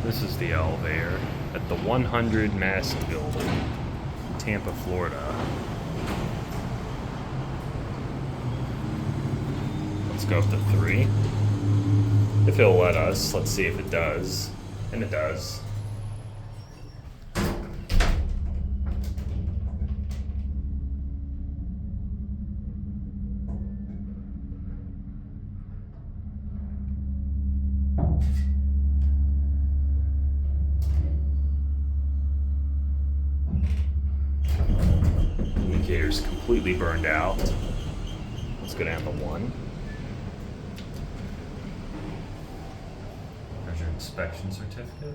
This is the elevator at the 100 Madison building, Tampa, Florida. Let's go up to 3. If it'll let us, let's see if it does. And it does. Indicator's completely burned out. Let's go down to 1. There's your inspection certificate.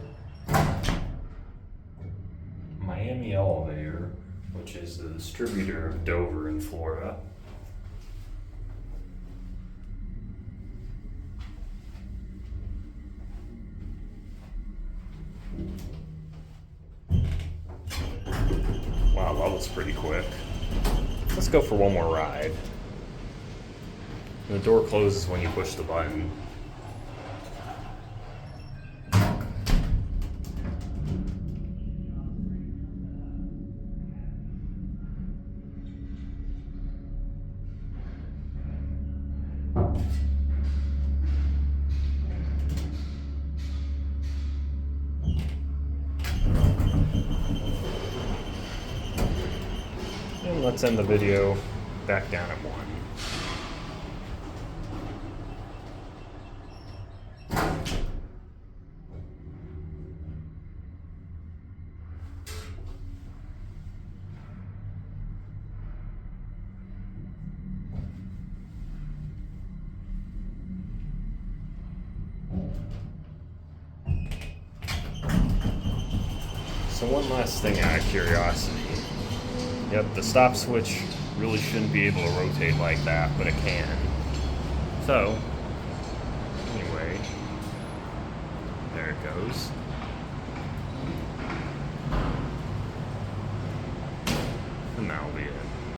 Miami Elevator, which is the distributor of Dover in Florida. Wow, that was pretty quick. Let's go for one more ride. The door closes when you push the button. And let's end the video back down at 1. So one last thing out of curiosity. Yep, the stop switch really shouldn't be able to rotate like that, but it can. So, anyway, there it goes.